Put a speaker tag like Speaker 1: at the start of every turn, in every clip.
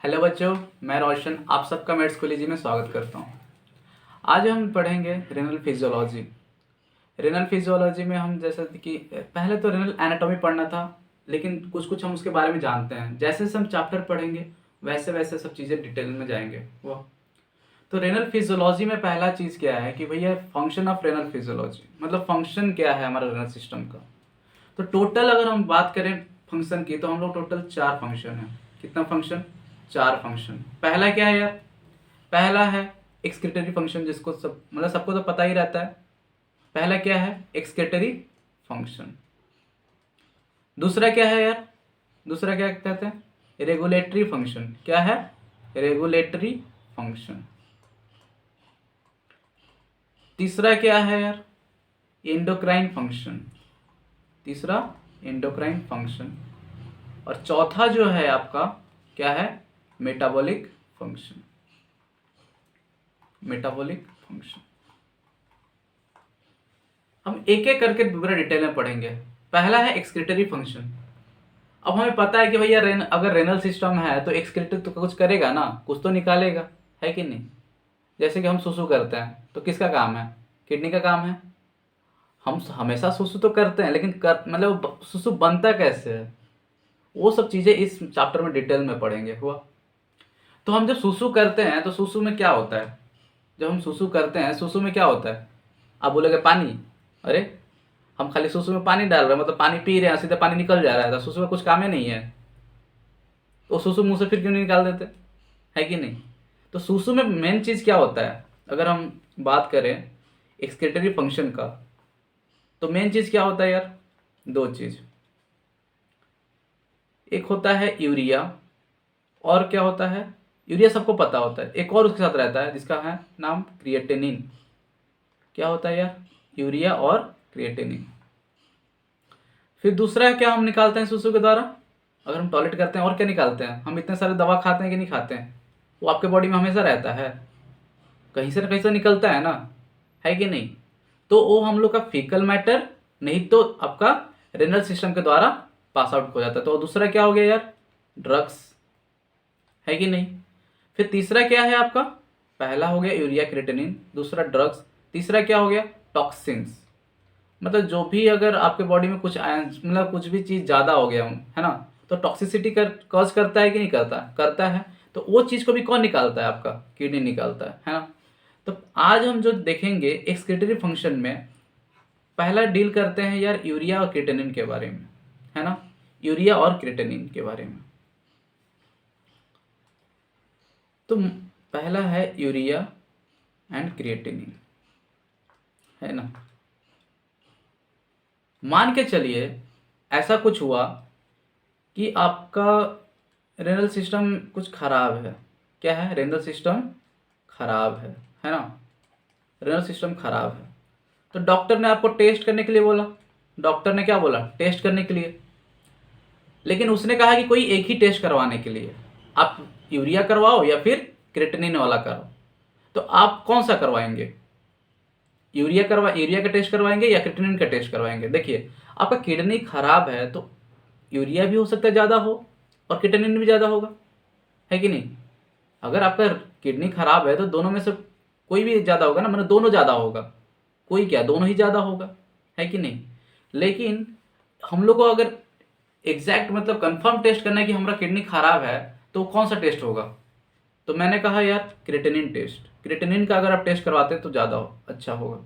Speaker 1: Hello बच्चों, मैं रोशन आप सबका मेड्स कॉलेज में स्वागत करता हूँ। आज हम पढ़ेंगे रेनल फिजियोलॉजी। रेनल फिजियोलॉजी में हम जैसे कि पहले तो रेनल एनाटॉमी पढ़ना था, लेकिन कुछ कुछ हम उसके बारे में जानते हैं। जैसे जैसे हम चैप्टर पढ़ेंगे वैसे वैसे सब चीज़ें डिटेल में जाएंगे वो। तो रेनल फिजियोलॉजी में पहला चीज़ क्या है कि भैया फंक्शन ऑफ रेनल फिजियोलॉजी, मतलब फंक्शन क्या है हमारा रेनल सिस्टम का। तो टोटल अगर हम बात करें फंक्शन की तो हम लोग टोटल 4 फंक्शन है। कितना फंक्शन? 4 फंक्शन। पहला क्या है यार? पहला है एक्सक्रीटरी फंक्शन, जिसको सब मतलब सबको तो पता ही रहता है। पहला क्या है? Excretory function. दूसरा क्या है यार? दूसरा क्या कहते हैं? Regulatory function. क्या है? Regulatory function. तीसरा क्या है यार? Endocrine function. तीसरा एंडोक्राइन फंक्शन। और चौथा जो है आपका क्या है? Metabolic function. मेटाबॉलिक फंक्शन हम एक एक करके पूरा डिटेल में पढ़ेंगे। पहला है एक्सक्रीटरी फंक्शन। अब हमें पता है कि भैया अगर रेनल सिस्टम है तो एक्सक्रीटरी तो कुछ करेगा ना, कुछ तो निकालेगा, है कि नहीं। जैसे कि हम सुसु करते हैं तो किसका काम है? किडनी का काम है। हम हमेशा सुसु तो करते हैं, लेकिन मतलब सुसु बनता कैसे है, वो सब चीज़ें इस चैप्टर में डिटेल में पढ़ेंगे हुआ। तो हम जब सुसु करते हैं तो सुसु में क्या होता है? जब हम सुसु करते हैं सुसु में क्या होता है? आप बोलोगे पानी। अरे, हम खाली सुसु में पानी डाल रहे हैं, मतलब पानी पी रहे हैं, सीधे पानी निकल जा रहा है, तो सुसु में कुछ काम ही नहीं है। तो सुसु मुंह से फिर क्यों नहीं निकाल देते, है कि नहीं। तो सुसु में मेन चीज़ क्या होता है? अगर हम बात करें एक्सक्रीटरी फंक्शन का, तो मेन चीज़ क्या होता है यार? दो चीज़। एक होता है यूरिया, और क्या होता है? यूरिया सबको पता होता है, एक और उसके साथ रहता है जिसका है नाम क्रिएटिनिन। क्या होता है यार? यूरिया और क्रिएटिनिन। फिर दूसरा क्या हम निकालते हैं सुसु के द्वारा? अगर हम टॉयलेट करते हैं और क्या निकालते हैं? हम इतने सारे दवा खाते हैं कि नहीं खाते हैं? वो आपके बॉडी में हमेशा रहता है, कहीं से ना कहीं से निकलता है ना, है कि नहीं। तो वो हम लोग का फीकल मैटर, नहीं तो आपका रेनल सिस्टम के द्वारा पास आउट हो जाता है। तो दूसरा क्या हो गया यार? ड्रग्स, है कि नहीं। फिर तीसरा क्या है आपका? पहला हो गया यूरिया क्रिएटिनिन, दूसरा ड्रग्स, तीसरा क्या हो गया? टॉक्सिन्स। मतलब जो भी अगर आपके बॉडी में कुछ मतलब कुछ भी चीज़ ज़्यादा हो गया है ना, तो टॉक्सिसिटी कॉज करता है कि नहीं करता? करता है। तो वो चीज़ को भी कौन निकालता है? आपका किडनी निकालता है ना। तो आज हम जो देखेंगे एक्सक्रीटरी फंक्शन में, पहला डील करते हैं यार यूरिया और क्रिएटिनिन के बारे में, है ना। यूरिया और क्रिएटिनिन के बारे में। तो पहला है यूरिया एंड क्रिएटिनिन, है ना। मान के चलिए ऐसा कुछ हुआ कि आपका रेनल सिस्टम कुछ खराब है। क्या है? रेनल सिस्टम खराब है ना। रेनल सिस्टम खराब है, तो डॉक्टर ने आपको टेस्ट करने के लिए बोला। डॉक्टर ने क्या बोला? टेस्ट करने के लिए। लेकिन उसने कहा कि कोई एक ही टेस्ट करवाने के लिए, आप यूरिया करवाओ या फिर क्रिएटिनिन वाला करो। तो आप कौन सा करवाएंगे? यूरिया का टेस्ट करवाएंगे या क्रिएटिनिन का टेस्ट करवाएंगे? देखिए, आपका किडनी खराब है तो यूरिया भी हो सकता है ज़्यादा हो और क्रिएटिनिन भी ज़्यादा होगा, है कि नहीं। अगर आपका किडनी खराब है तो दोनों में से कोई भी ज़्यादा होगा ना, मतलब दोनों ज़्यादा होगा। कोई क्या, दोनों ही ज़्यादा होगा, है कि नहीं। लेकिन हम लोग को अगर एग्जैक्ट मतलब कंफर्म टेस्ट करना है कि हमारा किडनी खराब है, तो कौन सा टेस्ट होगा? तो मैंने कहा यार क्रिएटिनिन टेस्ट। क्रिएटिनिन का अगर आप टेस्ट करवाते हैं तो ज़्यादा अच्छा होगा।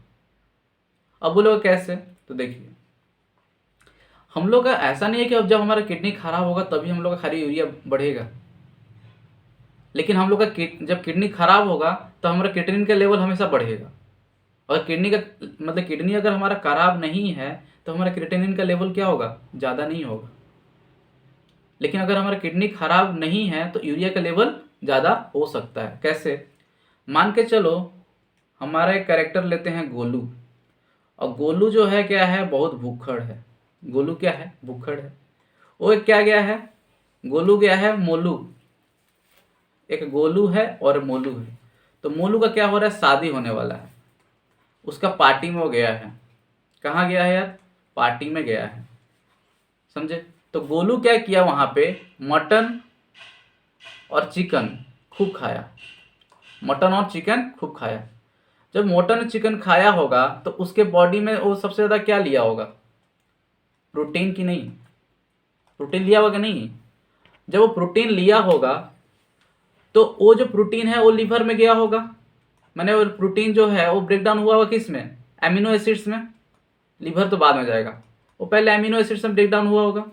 Speaker 1: अब बोलोगे कैसे? तो देखिए, हम लोग का ऐसा नहीं है कि अब जब हमारा किडनी खराब होगा तभी हम लोग का खाली यूरिया बढ़ेगा। लेकिन हम लोग का जब किडनी खराब होगा तो हमारा क्रिएटिनिन का लेवल हमेशा बढ़ेगा। और किडनी का मतलब किडनी अगर हमारा खराब नहीं है तो हमारा क्रिएटिनिन का लेवल क्या होगा? ज़्यादा नहीं होगा। लेकिन अगर हमारा किडनी खराब नहीं है तो यूरिया का लेवल ज़्यादा हो सकता है। कैसे? मान के चलो हमारा एक कैरेक्टर लेते हैं गोलू। और गोलू जो है क्या है? बहुत भूखड़ है। गोलू क्या है? भूखड़ है। वो एक क्या गया है? गोलू गया है मोलू। एक गोलू है और मोलू है। तो मोलू का क्या हो रहा है? शादी होने वाला है, उसका पार्टी में वो गया है। कहाँ गया है यार? पार्टी में गया है, समझे। तो गोलू क्या किया वहां पे? मटन और चिकन खूब खाया, मटन और चिकन खूब खाया, जब मटन और चिकन खाया होगा तो उसके बॉडी में वो सबसे ज़्यादा क्या लिया होगा? प्रोटीन की नहीं? प्रोटीन लिया होगा कि नहीं? जब वो प्रोटीन लिया होगा तो वो जो प्रोटीन है वो लीवर में गया होगा, मैंने वो प्रोटीन जो है वो ब्रेक डाउन हुआ होगा किस में? एमिनो एसिड्स में। लीवर तो बाद में जाएगा, वो पहले एमिनो एसिड्स में ब्रेक डाउन हुआ होगा।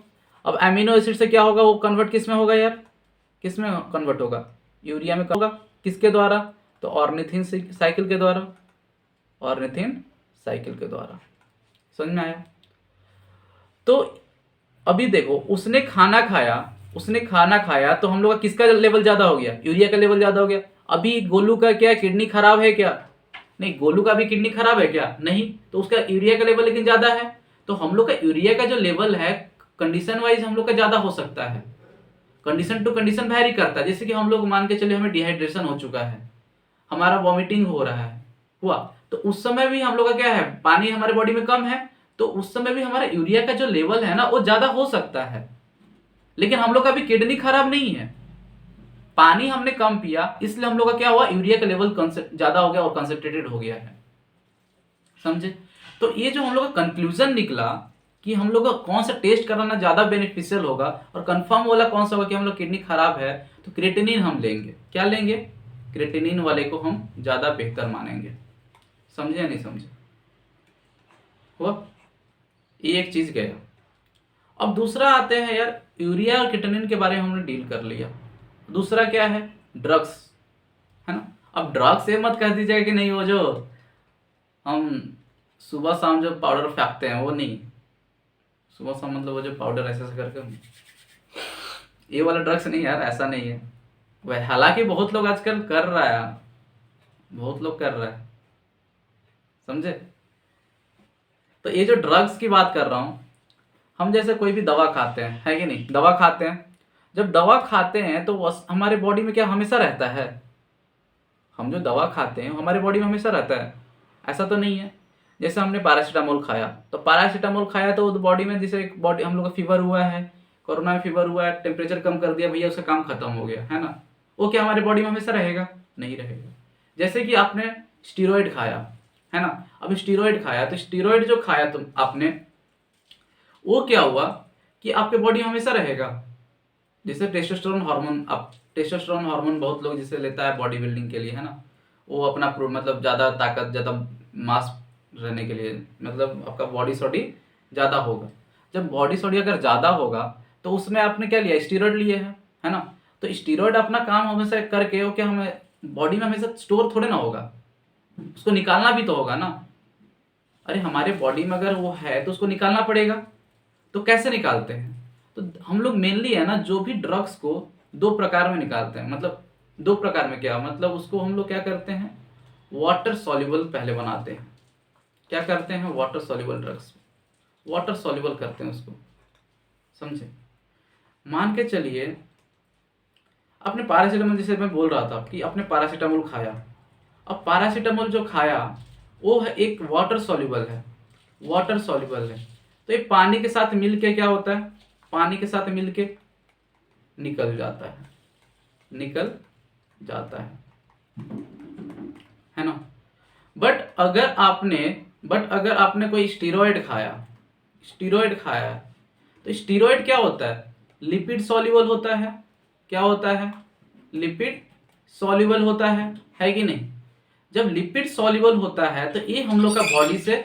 Speaker 1: अब एमिनो एसिड से क्या होगा? वो कन्वर्ट किस में होगा यार? किस में कन्वर्ट होगा? यूरिया में होगा। किसके द्वारा? तो ऑर्निथिन साइकिल के द्वारा, ऑर्निथिन साइकिल के द्वारा। समझ में आया? तो अभी देखो, उसने खाना खाया, उसने खाना खाया तो हम लोग का किसका लेवल ज़्यादा हो गया? यूरिया का लेवल ज़्यादा हो गया। अभी गोलू का क्या किडनी खराब है क्या? नहीं। गोलू का भी किडनी खराब है क्या? नहीं। तो उसका यूरिया का लेवल लेकिन ज़्यादा है। तो हम लोग का यूरिया का जो लेवल है कंडीशन वाइज हम लोग का ज़्यादा हो सकता है, कंडीशन टू कंडीशन वैरी करता है। जैसे कि हम लोग मान के चलिए हमें डिहाइड्रेशन हो चुका है, हमारा वॉमिटिंग हो रहा है, हुआ, तो उस समय भी हम लोग का क्या है? पानी हमारे बॉडी में कम है, तो उस समय भी हमारा यूरिया का जो लेवल है ना वो ज्यादा हो सकता है। लेकिन हम लोग का भी किडनी खराब नहीं है, पानी हमने कम पिया इसलिए हम लोग का क्या हुआ? यूरिया का लेवल ज्यादा हो गया और कंसेंट्रेटेड हो गया है। समझे? तो ये जो हम लोग का कंक्लूजन निकला कि हम लोग का कौन सा टेस्ट कराना ज्यादा बेनिफिशियल होगा और कंफर्म वाला कौन सा होगा कि हम लोग किडनी खराब है, तो क्रिएटिनिन हम लेंगे। क्या लेंगे? क्रिएटिनिन वाले को हम ज्यादा बेहतर मानेंगे। समझे या नहीं समझे? हुआ? ये एक चीज गया। अब दूसरा आते हैं यार, यूरिया और क्रिएटिनिन के बारे में हमने डील कर लिया। दूसरा क्या है? ड्रग्स, है ना। अब ड्रग्स ये मत कह दीजिएगा कि नहीं वो जो हम सुबह शाम जो पाउडर फेंकते हैं वो नहीं। सुबह शाम मतलब वो जो पाउडर ऐसे ऐसे करके, ये वाला ड्रग्स नहीं यार, ऐसा नहीं है वह। हालांकि बहुत लोग आजकल कर रहा है, बहुत लोग कर रहा है। समझे? तो ये जो ड्रग्स की बात कर रहा हूं, हम जैसे कोई भी दवा खाते हैं, है कि नहीं? दवा खाते हैं, जब दवा खाते हैं तो हमारे बॉडी में क्या हमेशा रहता है? हम जो दवा खाते हैं हमारे बॉडी में हमेशा रहता है? ऐसा तो नहीं है। जैसे हमने पैरासीटामोल खाया, तो पैरासीटामोल खाया तो बॉडी में, जैसे बॉडी हम लोग का फीवर हुआ है, कोरोना में फीवर हुआ है, टेम्परेचर कम कर दिया भैया, उसका काम खत्म हो गया, है ना। वो क्या हमारे बॉडी में हमेशा रहेगा? नहीं रहेगा। जैसे कि आपने स्टीरॉयड खाया, है ना। अब स्टीरॉयड खाया तो स्टीरॉयड जो खाया तुम आपने, वो क्या हुआ कि आपके बॉडी में हमेशा रहेगा। जैसे टेस्टोस्टेरोन हार्मोन, अब टेस्टोस्टेरोन हार्मोन बहुत लोग जिसे लेता है बॉडी बिल्डिंग के लिए, है ना। वो अपना मतलब ज़्यादा ताकत, ज़्यादा मास रहने के लिए, मतलब आपका बॉडी सॉडी ज़्यादा होगा। जब बॉडी सॉडी अगर ज़्यादा होगा तो उसमें आपने क्या लिया? स्टीरॉयड लिए है ना। तो स्टीरॉयड अपना काम हमेशा करके वो क्या हमें बॉडी में हमेशा स्टोर थोड़े ना होगा, उसको निकालना भी तो होगा ना। अरे हमारे बॉडी में अगर वो है तो उसको निकालना पड़ेगा। तो कैसे निकालते हैं? तो हम लोग मेनली है ना, जो भी ड्रग्स को दो प्रकार में निकालते हैं। मतलब दो प्रकार में क्या मतलब, उसको हम लोग क्या करते हैं? वाटर सॉल्युबल पहले बनाते हैं। क्या करते हैं? Water soluble drugs, water soluble करते हैं उसको। समझे? मान के चलिए आपने पैरासीटामोल, जैसे मैं बोल रहा था कि आपने पैरासीटामोल खाया। अब पैरासीटामोल जो खाया वो है एक वाटर सॉल्युबल है, वाटर सॉल्युबल है। तो ये पानी के साथ मिलके क्या होता है? पानी के साथ मिलके निकल जाता है, निकल जाता है ना। बट अगर आपने कोई स्टीरॉयड खाया, स्टीरॉयड खाया, तो स्टीरॉयड क्या होता है? लिपिड सॉल्युबल होता है। क्या होता है? लिपिड सॉल्युबल होता है कि नहीं? जब लिपिड सॉल्युबल होता है तो ये हम लोग का बॉडी से,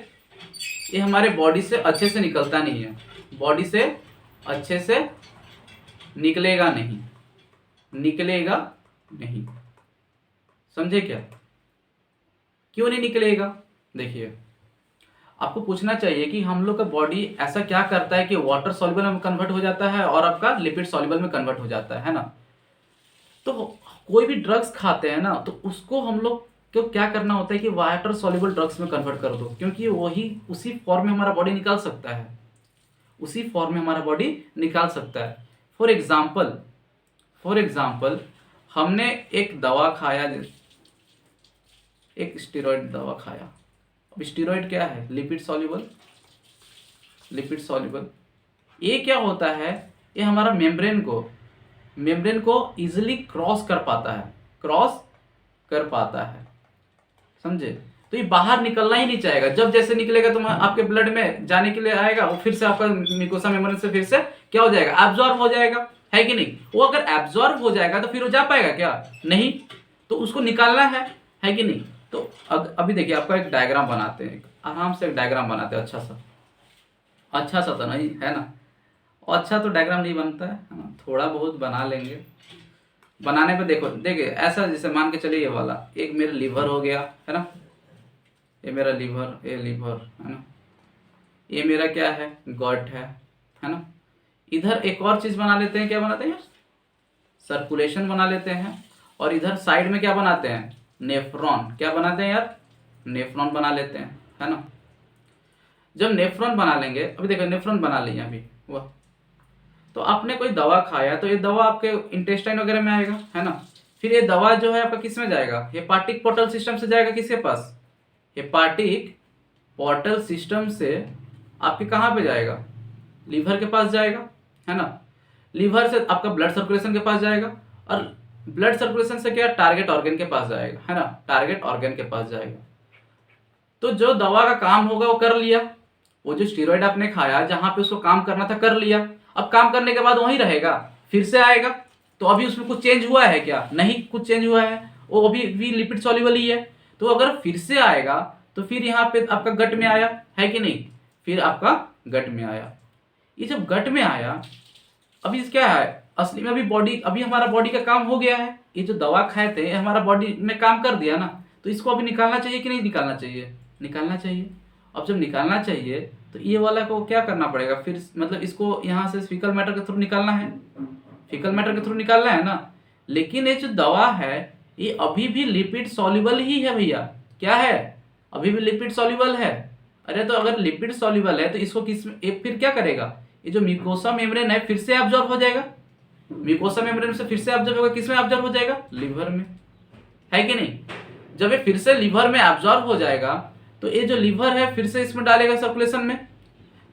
Speaker 1: ये हमारे बॉडी से अच्छे से निकलता नहीं है, बॉडी से अच्छे से निकलेगा नहीं, निकलेगा नहीं। समझे क्या? क्यों नहीं निकलेगा? देखिए, आपको पूछना चाहिए कि हम लोग का बॉडी ऐसा क्या करता है कि वाटर सॉल्युबल में कन्वर्ट हो जाता है और आपका लिपिड सॉल्युबल में कन्वर्ट हो जाता है ना। तो कोई भी ड्रग्स खाते हैं ना, तो उसको हम लोग को क्या करना होता है कि वाटर सॉल्युबल ड्रग्स में कन्वर्ट कर दो, क्योंकि वही उसी फॉर्म में हमारा बॉडी निकाल सकता है, उसी फॉर्म में हमारा बॉडी निकाल सकता है। फॉर एग्जाम्पल हमने एक दवा खाया, एक स्टेरॉइड दवा खाया। अब स्टेरॉइड क्या है? Lipid soluble, lipid soluble. ये क्या होता है? ये हमारा मेम्ब्रेन को मेम्ब्रेन को इजिली क्रॉस कर पाता है, क्रॉस कर पाता है, समझे। तो ये बाहर निकलना ही नहीं चाहेगा, जब जैसे निकलेगा तो आपके ब्लड में जाने के लिए आएगा, वो फिर से आपका म्यूकोसा मेम्ब्रेन से फिर से क्या हो जाएगा, एब्जॉर्ब हो जाएगा, है कि नहीं। वो अगर एब्जॉर्ब हो जाएगा तो फिर वो जा पाएगा क्या, नहीं, तो उसको निकालना है कि नहीं। तो अभी देखिए आपका एक डायग्राम बनाते हैं, आराम से एक डायग्राम बनाते हैं, अच्छा सा तो नहीं है ना, और अच्छा तो डायग्राम नहीं बनता है ना, थोड़ा बहुत बना लेंगे। बनाने पे देखो, देखिए ऐसा जैसे मान के चलिए ये वाला एक मेरा लीवर हो गया है ना, ये मेरा लीवर, ये लीवर है ना, ये मेरा क्या है, गॉट है ना। इधर एक और चीज बना लेते हैं, क्या बनाते हैं यार, सर्कुलेशन बना लेते हैं। और इधर साइड में क्या बनाते हैं, नेफ्रॉन, क्या बनाते हैं यार, नेफ्रॉन बना लेते हैं, है ना। जब नेफ्रॉन बना लेंगे, अभी देखो नेफ्रॉन बना लिए अभी वह, तो आपने कोई दवा खाया तो ये दवा आपके इंटेस्टाइन वगैरह में आएगा, है ना। फिर ये दवा जो है आपका किस में जाएगा, हेपाटिक पोर्टल सिस्टम से जाएगा, किसके पास, हेपाटिक पोर्टल सिस्टम से आपके कहाँ पे जाएगा, लीवर के पास जाएगा, है ना। लीवर से आपका ब्लड सर्कुलेशन के पास जाएगा, और ब्लड सर्कुलेशन से क्या, टारगेट ऑर्गन के पास जाएगा, है ना, टारगेट ऑर्गन के पास जाएगा। तो जो दवा का काम होगा वो कर लिया, वो जो स्टीरॉयड आपने खाया जहां पे उसको काम करना था कर लिया, अब काम करने के बाद वहीं रहेगा, फिर से आएगा। तो अभी उसमें कुछ चेंज हुआ है क्या, नहीं कुछ चेंज हुआ है, वो अभी भी लिपिड सॉल्युबल ही है। तो अगर फिर से आएगा तो फिर यहाँ पे आपका गट में आया, है कि नहीं, फिर आपका गट में आया। ये जब गट में आया, अभी क्या है असली में, अभी बॉडी, अभी हमारा बॉडी का काम हो गया है, ये जो दवा खाए थे हमारा बॉडी में काम कर दिया ना, तो इसको अभी निकालना चाहिए कि नहीं निकालना चाहिए, निकालना चाहिए। अब जब निकालना चाहिए तो ये वाला को क्या करना पड़ेगा फिर, मतलब इसको यहाँ से फीकल मैटर के थ्रू निकालना है, फीकल मैटर के थ्रू निकालना है ना। लेकिन ये जो दवा है ये अभी भी लिपिड सॉल्युबल ही है भैया, क्या है, अभी भी लिपिड सॉल्युबल है। अरे तो अगर लिपिड सॉल्युबल है तो इसको किस में फिर क्या करेगा, ये जो म्यूकोसा मेम्ब्रेन है फिर से एब्जॉर्ब हो जाएगा, म्यूकोसा मेम्ब्रेन से फिर से एब्जॉर्ब होगा, किस में एब्जॉर्ब हो जाएगा, लीवर में, है कि नहीं। जब ये फिर से लीवर में एब्जॉर्ब हो जाएगा तो ये जो लीवर है फिर से इसमें डालेगा सर्कुलेशन में।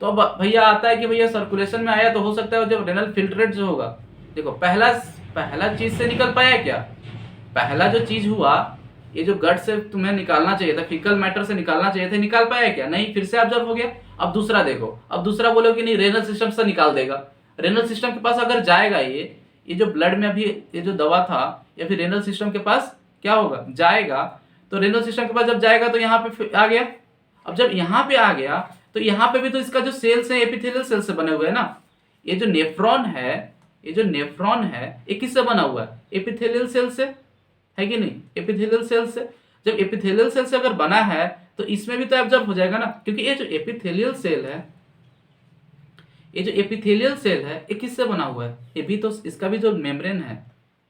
Speaker 1: तो अब भैया आता है कि भैया सर्कुलेशन में आया तो हो सकता है जब रेनल फिल्ट्रेट जो होगा, देखो पहला पहला चीज से निकल पाया क्या, पहला जो चीज हुआ ये जो गट से तुम्हें निकालना चाहिए था, फीकल मैटर से निकालना चाहिए था, निकाल पाया क्या, नहीं, फिर से ऑब्जर्व हो गया। अब दूसरा देखो, अब दूसरा बोलो कि नहीं रेनल सिस्टम से निकाल देगा, रेनल सिस्टम के पास अगर जाएगा ये जो ब्लड में अभी ये जो दवा था या फिर रेनल सिस्टम के पास क्या होगा, जाएगा। तो रेनल सिस्टम के पास जब जाएगा तो यहाँ पे आ गया। अब जब यहाँ पे आ गया तो यहाँ पे भी तो इसका जो सेल्स है एपिथेलियल सेल से बने हुए हैं ना, ये जो नेफ्रॉन है, ये जो नेफ्रॉन है ये किससे बना हुआ है, एपिथेलियल सेल से, है कि नहीं, एपिथेलियल सेल से। जब एपिथेलियल सेल से अगर बना है तो इसमें भी तो एब्जॉर्ब हो जाएगा ना, क्योंकि ये जो एपिथेलियल सेल है, ये जो एपिथेलियल सेल है ये किससे बना हुआ है, ये भी तो इसका भी जो मेम्ब्रेन है,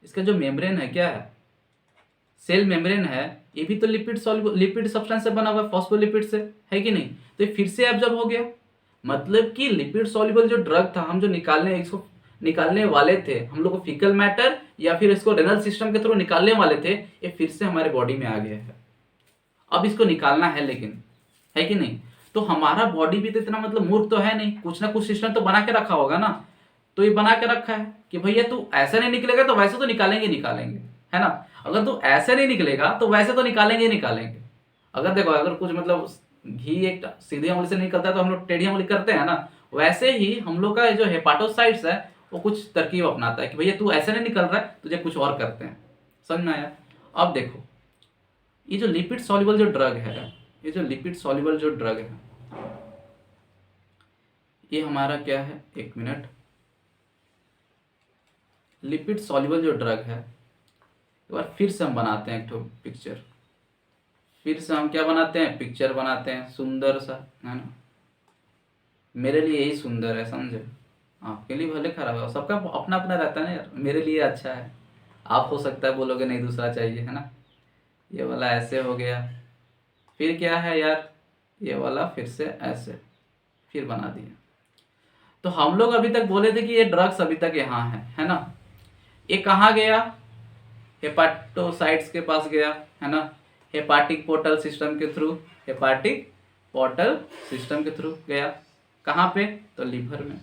Speaker 1: इसका जो मेम्ब्रेन है क्या है, सेल मेम्ब्रेन है, ये भी तो लिपिड सॉल्युबल लिपिड सब्सटेंस से बना हुआ है, फॉस्फोलिपिड से, है कि नहीं। तो ये फिर से एब्जॉर्ब हो गया, मतलब कि लिपिड सॉल्युबल जो ड्रग था हम जो इसको निकालने वाले थे, हम लोग को फीकल मैटर या फिर इसको रेनल सिस्टम के थ्रू निकालने वाले थे, ये फिर से हमारे बॉडी में आ गया है। अब इसको निकालना है लेकिन, है कि नहीं। तो हमारा बॉडी भी तो इतना मतलब मूर्ख तो है नहीं, कुछ ना कुछ सिस्टम तो बना के रखा होगा ना। तो ये बना के रखा है कि भैया तू ऐसे नहीं निकलेगा तो वैसे तो निकालेंगे निकालेंगे, है ना। अगर तू ऐसे नहीं निकलेगा तो वैसे तो निकालेंगे निकालेंगे। अगर देखो अगर कुछ मतलब घी एक सीधी उंगली से निकलता है तो हम लोग टेढ़ी उंगली करते हैं ना, वैसे ही हम लोग का जो हेपाटोसाइट्स है वो कुछ तरकीब अपनाता है कि भैया तू ऐसे नहीं निकल रहा है, तुझे कुछ और करते हैं। समझ में आया। अब देखो ये जो लिपिड सॉल्युबल जो ड्रग है, ये जो लिपिड सॉल्युबल जो ड्रग है ये हमारा क्या है, एक मिनट, लिपिड सॉल्युबल जो ड्रग है एक बार फिर से हम बनाते हैं एक तो पिक्चर, फिर से हम क्या बनाते हैं, पिक्चर बनाते हैं सुंदर सा, है ना। मेरे लिए यही सुंदर है, समझे, आपके लिए भले खराब है, सबका अपना अपना रहता है ना यार, मेरे लिए अच्छा है, आप हो सकता है बोलोगे नहीं दूसरा चाहिए, है ना। ये वाला ऐसे हो गया, फिर क्या है यार, ये वाला फिर से ऐसे, फिर बना दिया। तो हम लोग अभी तक बोले थे कि ये ड्रग्स अभी तक यहाँ है ना। ये कहाँ गया, हेपाटोसाइट्स के पास गया, है ना, हेपाटिक पोर्टल सिस्टम के थ्रू, हेपाटिक पोर्टल सिस्टम के थ्रू गया, कहाँ पे, तो लीवर में।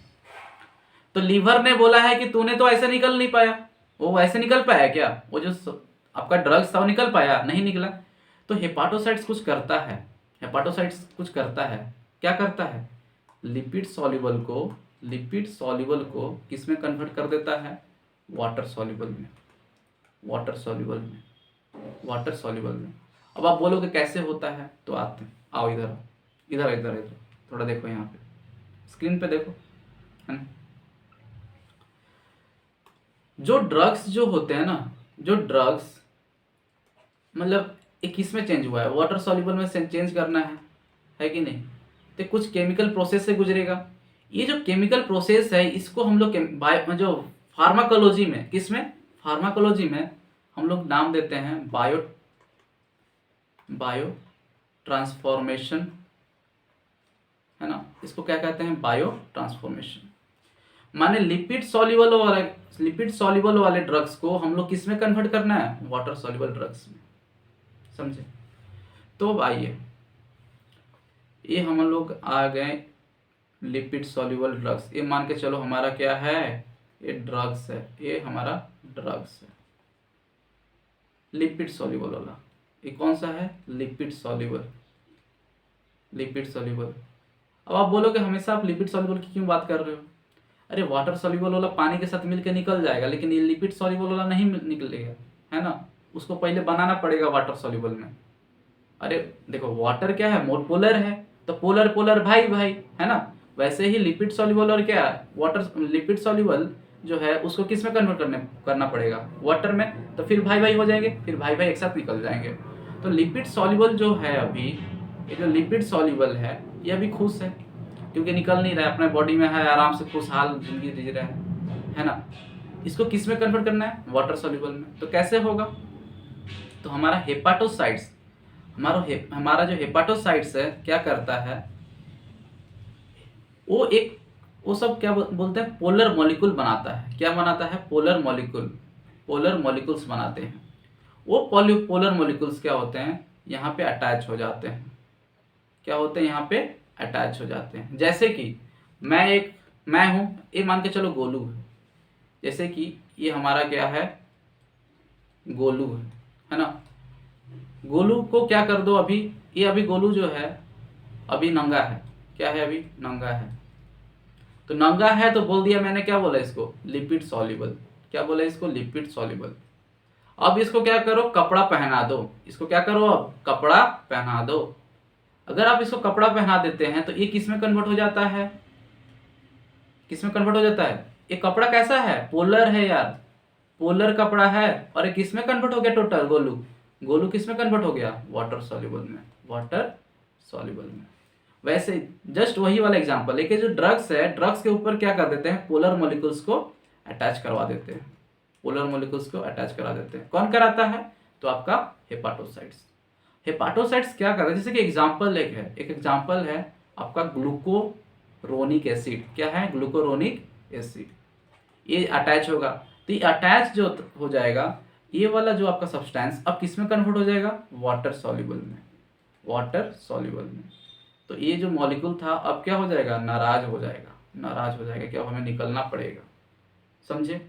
Speaker 1: तो लीवर ने बोला है कि तूने तो ऐसे निकल नहीं पाया। वो वैसे निकल पाया क्या? वो जो आपका ड्रग्स था वो निकल पाया? नहीं निकला। तो हेपाटोसाइट्स कुछ करता है, हेपाटोसाइट्स कुछ करता है। क्या करता है? लिपिड सॉल्युबल को किस में कन्वर्ट कर देता है? वाटर सॉल्युबल में, वाटर सॉल्युबल में, वाटर सॉल्युबल में। अब आप बोलोगे कैसे होता है, तो आते हैं, आओ इधर, इधर इधर इधर थोड़ा देखो, यहाँ पे स्क्रीन पे देखो, है ना। जो ड्रग्स जो होते हैं ना, जो ड्रग्स मतलब एक किस में चेंज हुआ है? वाटर सॉल्युबल में चेंज करना है कि नहीं? तो कुछ केमिकल प्रोसेस से गुजरेगा। ये जो केमिकल प्रोसेस है इसको हम लोग जो फार्माकोलॉजी में, किस में? फार्माकोलॉजी में हम लोग नाम देते हैं बायो ट्रांसफॉर्मेशन, है ना। इसको क्या कहते हैं? Bio transformation. माने लिपिड सॉल्युबल वाले ड्रग्स को हम लोग किस में कन्वर्ट करना है? वाटर सॉल्युबल ड्रग्स में, समझे। तो अब आइए, ये हम लोग आ गए लिपिड सॉल्युबल ड्रग्स। ये मान के चलो हमारा क्या है? ये ड्रग्स है, ये हमारा ड्रग्स है लिपिड सॉल्युबल वाला। ये कौन सा है? Lipid soluble, lipid soluble. अब आप बोलोगे हमेशा आप लिपिड सॉल्युबल की क्यों बात कर रहे हो? अरे वाटर सॉल्युबल वाला पानी के साथ मिलकर निकल जाएगा, लेकिन ये लिपिड सॉल्युबल वाला नहीं निकलेगा, है ना। उसको पहले बनाना पड़ेगा वाटर सॉल्युबल में। अरे देखो, वाटर क्या है? मोर है, तो पोलर पोलर भाई भाई, है ना। वैसे ही लिपिड सॉल्युबल और क्या है? वाटर लिपिड सॉल्युबल जो है उसको किस में कन्वर्ट करना पड़ेगा? वाटर में। तो फिर भाई भाई हो जाएंगे, फिर भाई भाई एक साथ निकल जाएंगे। तो लिपिड सॉल्युबल जो है अभी, ये जो लिपिड सॉल्युबल है ये अभी खुश है, क्योंकि निकल नहीं रहा है, अपने बॉडी में है, आराम से खुशहाल जिंदगी जी रहा है ना। इसको किस में कन्वर्ट करना है? वाटर सॉल्युबल में। तो कैसे होगा? तो हमारा हेपाटोसाइट्स, हमारा जो हेपाटोसाइट्स है क्या करता है? वो सब क्या बोलते हैं? पोलर मॉलिक्यूल बनाता है। क्या बनाता है? पोलर मॉलिक्यूल्स बनाते हैं। वो पोलर मॉलिक्यूल्स क्या होते हैं? यहाँ पे अटैच हो जाते हैं। क्या होते हैं? यहाँ पे अटैच हो जाते हैं। जैसे कि मैं हूं, ये मान के चलो गोलू है। जैसे कि ये हमारा क्या है? गोलू है ना। गोलू को क्या कर दो अभी, ये अभी गोलू जो है अभी नंगा है। क्या है? अभी नंगा है। तो नंगा है तो बोल दिया मैंने, क्या बोला इसको? Lipid soluble. क्या बोला इसको? Lipid soluble. अब इसको क्या करो? कपड़ा पहना दो। इसको क्या करो? अब कपड़ा पहना दो। अगर आप इसको कपड़ा पहना देते हैं तो ये किस में कन्वर्ट हो जाता है? किस में कन्वर्ट हो जाता है? ये कपड़ा कैसा है? पोलर है यार, पोलर कपड़ा है। और ये किस में कन्वर्ट हो गया? टोटल गोलू किस में कन्वर्ट हो गया? वाटर सॉल्युबल में, वाटर सॉल्युबल में। वैसे जस्ट वही वाला एग्जांपल है कि जो ड्रग्स है, ड्रग्स के ऊपर क्या कर देते हैं? पोलर मॉलिक्यूल्स को अटैच करवा देते हैं। पोलर मॉलिक्यूल्स को अटैच करा देते हैं। कौन कराता है? तो आपका हेपाटोसाइट्स। हेपाटोसाइट्स क्या करता है? जैसे कि एक एग्जांपल है आपका ग्लूकोरोनिक एसिड। क्या है? Glucuronic acid. ये अटैच होगा, तो ये अटैच जो हो जाएगा, ये वाला जो आपका सब्सटेंस अब किस में कन्वर्ट हो जाएगा? वाटर सॉल्युबल में, वाटर सॉल्युबल में। तो ये जो मॉलिक्यूल था अब क्या हो जाएगा? नाराज हो जाएगा कि अब हमें निकलना पड़ेगा, समझे।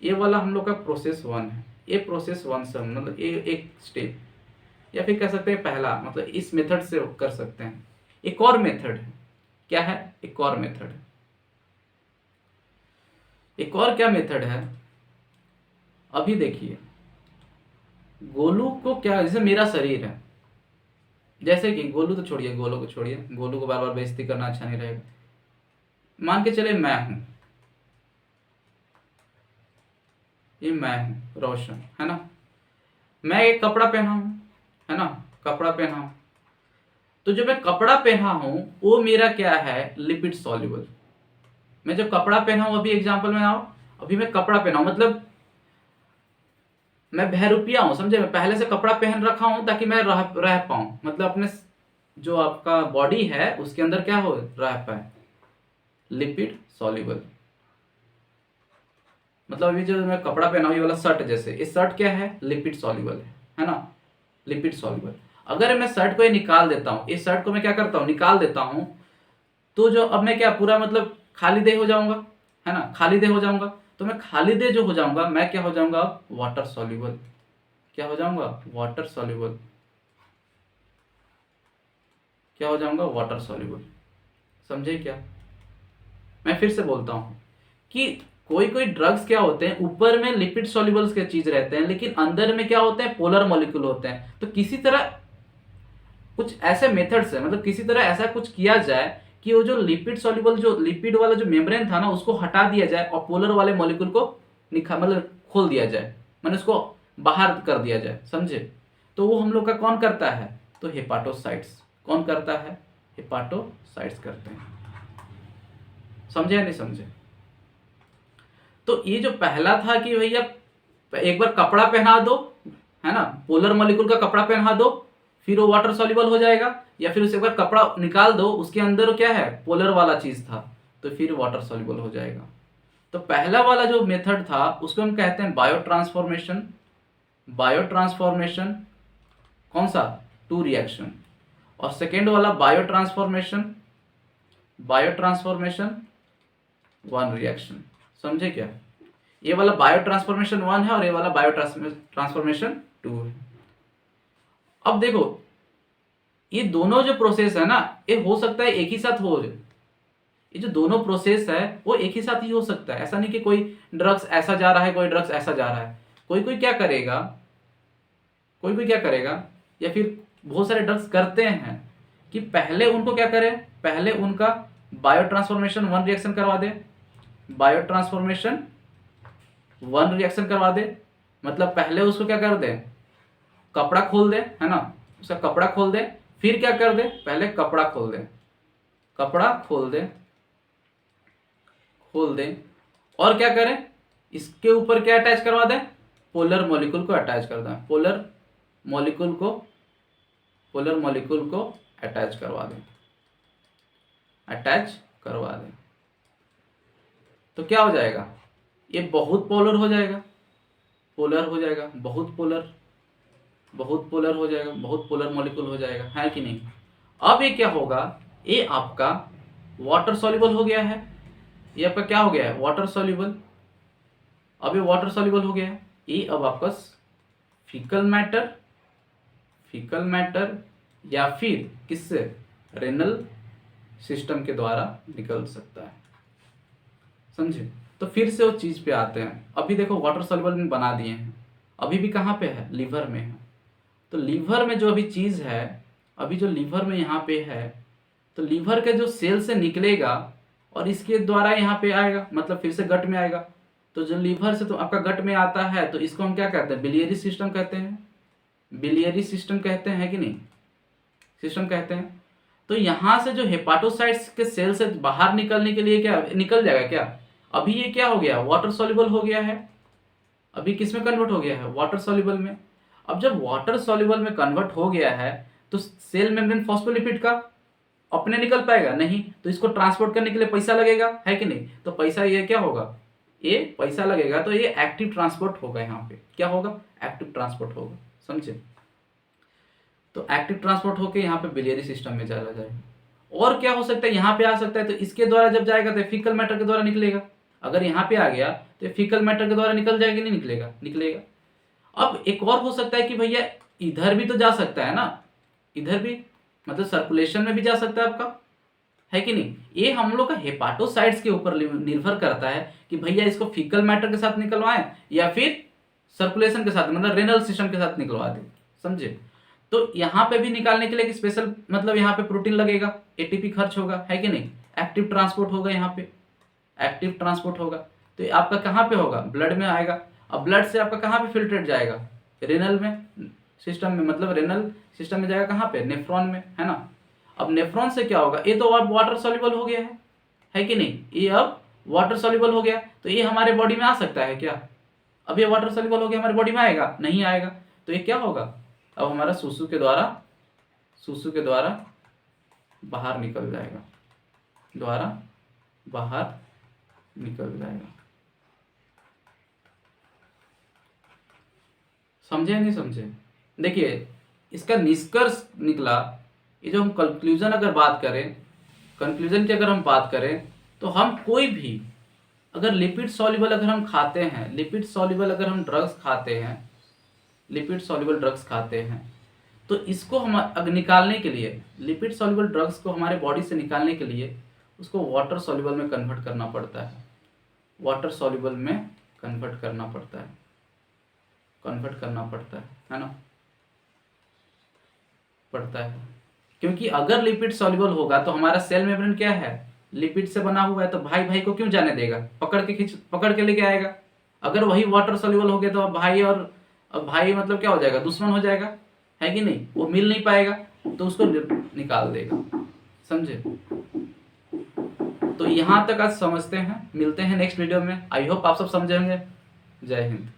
Speaker 1: ये वाला हम लोग का प्रोसेस 1 है। ये प्रोसेस 1 से मतलब ये एक स्टेप, या फिर कह सकते हैं पहला, मतलब इस मेथड से कर सकते हैं। एक और मेथड है। क्या है? एक और मेथड है। एक और क्या मेथड है? अभी देखिए, गोलू को क्या, जैसे मेरा शरीर है, जैसे कि गोलू को छोड़िए, गोलू को बार बार बेइज्जती करना अच्छा नहीं रहेगा। मान के चले मैं हूं, ये मैं हूं रोशन, है ना। मैं एक कपड़ा पहना हूं, है ना, कपड़ा पहना हूं। तो जो मैं कपड़ा पहना हूं वो मेरा क्या है? Lipid soluble. मैं जब कपड़ा पहना हूं, अभी एग्जांपल में आओ, अभी मैं कपड़ा पहना हूं, मतलब मैं बहरूपिया हूं, समझे। मैं पहले से कपड़ा पहन रखा हूं ताकि मैं रह पाऊं, मतलब अपने जो आपका बॉडी है उसके अंदर क्या हो, रह पाए। लिपिड सॉल्युबल, मतलब अभी जो मैं कपड़ा पहना हूं, ये वाला शर्ट, जैसे ये शर्ट क्या है? लिपिड सॉल्युबल है ना, लिपिड सॉल्युबल। अगर मैं शर्ट को ये निकाल देता हूं, इस शर्ट को मैं क्या करता हूं? निकाल देता हूं, तो जो अब मैं क्या पूरा मतलब खाली देह हो जाऊंगा, है ना, खाली देह हो जाऊंगा। तो मैं खाली देह जो हो जाऊंगा, मैं क्या हो जाऊंगा, वाटर सॉल्युबल। क्या हो जाऊंगा, वाटर सॉल्युबल। क्या हो जाऊंगा, वाटर सॉल्युबल। समझे क्या? मैं फिर से बोलता हूं कि कोई कोई ड्रग्स क्या होते हैं, ऊपर में लिपिड सॉल्युबल्स के चीज रहते हैं, लेकिन अंदर में क्या होते हैं, पोलर मॉलिक्यूल होते हैं। तो किसी तरह कुछ ऐसे मेथड्स है, मतलब किसी तरह ऐसा कुछ किया जाए कि वो जो लिपिड सॉल्युबल, जो लिपिड वाला जो मेम्ब्रेन था ना, उसको हटा दिया जाए और पोलर वाले मॉलिक्यूल को मतलब खोल दिया जाए, मतलब उसको बाहर कर दिया जाए। समझे? तो वो हम लोग का कौन करता है, तो हेपाटोसाइट्स। कौन करता है, हेपाटोसाइट्स करते हैं। समझे या नहीं समझे? तो ये जो पहला था कि भैया एक बार कपड़ा पहना दो, है ना, पोलर मॉलिक्यूल का कपड़ा पहना दो, फिर वो वाटर सॉल्युबल हो जाएगा। या फिर उसे एक बार कपड़ा निकाल दो, उसके अंदर क्या है, पोलर वाला चीज था, तो फिर वाटर सॉल्युबल हो जाएगा। तो पहला वाला जो मेथड था उसको हम कहते हैं बायो ट्रांसफॉर्मेशन। बायो ट्रांसफॉर्मेशन कौन सा, टू रिएक्शन। और सेकेंड वाला bio transformation, bio transformation one reaction. समझे क्या? ये वाला बायो ट्रांसफॉर्मेशन वन है और ये वाला बायो ट्रांसफॉर्मेशन टू है। अब देखो, ये दोनों जो प्रोसेस है ना, ये हो सकता है एक ही साथ हो। ये जो दोनों प्रोसेस है वो एक ही साथ ही हो सकता है। ऐसा नहीं कि कोई ड्रग्स ऐसा जा रहा है, कोई ड्रग्स ऐसा जा रहा है। कोई कोई क्या करेगा, कोई कोई क्या करेगा, या फिर बहुत सारे ड्रग्स करते हैं कि पहले उनको क्या करें, पहले उनका बायो ट्रांसफॉर्मेशन वन रिएक्शन करवा दे। बायो ट्रांसफॉर्मेशन वन रिएक्शन करवा दे, मतलब पहले उसको क्या कर दे, कपड़ा खोल दे, है ना, उसका कपड़ा खोल दे। फिर क्या कर दे, पहले कपड़ा खोल दे, कपड़ा खोल दे, खोल दे, और क्या करें, इसके ऊपर क्या अटैच करवा दें, पोलर मॉलिक्यूल को अटैच कर दें, पोलर मॉलिक्यूल को, पोलर मॉलिक्यूल को अटैच करवा दें, अटैच करवा दें। तो क्या हो जाएगा, ये बहुत पोलर हो जाएगा, पोलर हो जाएगा, बहुत पोलर, बहुत पोलर हो जाएगा, बहुत पोलर मॉलिक्यूल हो जाएगा, है कि नहीं? अब ये क्या होगा, ये आपका वाटर सॉल्युबल हो गया है। ये आपका क्या हो गया है, वाटर सॉल्युबल। अब ये वाटर सॉल्युबल हो गया है, ये अब आपका फीकल मैटर, फीकल मैटर या फिर किससे, रेनल सिस्टम के द्वारा निकल सकता है। समझे? तो फिर से वो चीज पे आते हैं। अभी देखो वाटर सॉल्युबल में बना दिए हैं, अभी भी कहाँ पे है, लीवर में है। तो लीवर में जो अभी चीज है, अभी जो लीवर में यहाँ पे है, तो लीवर के जो सेल से निकलेगा और इसके द्वारा यहाँ पे आएगा, मतलब फिर से गट में आएगा। तो जो लीवर से तो आपका गट में आता है, तो इसको हम क्या कहते हैं, बिलियरी सिस्टम कहते हैं, बिलियरी सिस्टम कहते हैं कि नहीं, सिस्टम कहते हैं। तो यहाँ से जो हेपाटोसाइट्स के सेल से बाहर निकलने के लिए क्या निकल जाएगा क्या, अभी ये क्या हो गया, वाटर सॉल्युबल हो गया है। अभी किस में कन्वर्ट हो गया है, वाटर सॉल्युबल में। अब जब वाटर सॉल्युबल में कन्वर्ट हो गया है, तो सेल मेम्ब्रेन फॉस्फोलिपिड का अपने निकल पाएगा नहीं, तो इसको ट्रांसपोर्ट करने के लिए पैसा लगेगा, है कि नहीं? तो पैसा ये क्या होगा, ये पैसा लगेगा, तो ये एक्टिव ट्रांसपोर्ट होगा। यहाँ पे क्या होगा, एक्टिव ट्रांसपोर्ट होगा। समझे? तो एक्टिव ट्रांसपोर्ट होकर यहाँ पे बिलियरी सिस्टम में चला जाएगा। और क्या हो सकता है, यहाँ पे आ सकता है, तो इसके द्वारा जब जाएगा तो फीकल मैटर के द्वारा निकलेगा। अगर यहाँ पे आ गया तो फीकल मैटर के द्वारा निकल जाएगा, नहीं निकलेगा, निकलेगा। अब एक और हो सकता है कि भैया इधर भी तो जा सकता है ना, इधर भी, मतलब सर्कुलेशन में भी जा सकता है आपका, है कि नहीं? ये हम लोग का हेपाटोसाइट्स के ऊपर निर्भर करता है कि भैया इसको फीकल मैटर के साथ निकलवाएं या फिर सर्कुलेशन के साथ, मतलब रेनल सिस्टम के साथ निकलवा दें। समझे? तो यहाँ पे भी निकालने के लिए एक स्पेशल, मतलब यहाँ पे प्रोटीन लगेगा, एटीपी खर्च होगा, है कि नहीं? एक्टिव ट्रांसपोर्ट होगा, यहाँ पे एक्टिव ट्रांसपोर्ट होगा। तो ये आपका कहाँ पे होगा, ब्लड में आएगा। अब ब्लड से आपका कहाँ पे फिल्ट्रेट जाएगा, रेनल में सिस्टम में, मतलब रेनल सिस्टम में जाएगा कहाँ पे, नेफ्रॉन में, है ना। अब नेफ्रॉन से क्या होगा, ये तो अब वाटर सॉल्युबल हो गया है कि नहीं? ये अब वाटर सॉल्युबल हो गया, तो ये हमारे बॉडी में आ सकता है क्या? अब ये वाटर सॉल्युबल हो गया, हमारे बॉडी में आएगा नहीं, आएगा। तो ये क्या होगा, अब हमारा सुसु के द्वारा, सुसु के द्वारा बाहर निकल जाएगा, द्वारा बाहर निकल जाएगा। समझे या नहीं समझे? देखिए इसका निष्कर्ष निकला, ये जो हम कंक्लूजन अगर बात करें, कंक्लूजन की अगर हम बात करें, तो हम कोई भी अगर लिपिड सॉल्युबल अगर हम खाते हैं, लिपिड सॉल्युबल अगर हम ड्रग्स खाते हैं, लिपिड सॉल्युबल ड्रग्स खाते हैं, तो इसको हम निकालने के लिए, लिपिड सॉल्युबल ड्रग्स को हमारे बॉडी से निकालने के लिए उसको वाटर सॉल्युबल में कन्वर्ट करना पड़ता है, वाटर सॉल्युबल में कन्वर्ट करना पड़ता है, कन्वर्ट करना पड़ता है ना, पड़ता है। क्योंकि अगर लिपिड सॉल्युबल होगा तो हमारा सेल मेम्ब्रेन क्या है, लिपिड से बना हुआ है, तो भाई भाई को क्यों जाने देगा, पकड़ के लेके आएगा। अगर वही वाटर सॉल्युबल हो गया तो अब भाई और अब भाई मतलब क्या हो जाएगा, दुश्मन हो जाएगा, है कि नहीं, वो मिल नहीं पाएगा तो उसको निकाल देगा, समझे। तो यहाँ तक आज समझते हैं, मिलते हैं नेक्स्ट वीडियो में। आई होप आप सब समझे होंगे। जय हिंद।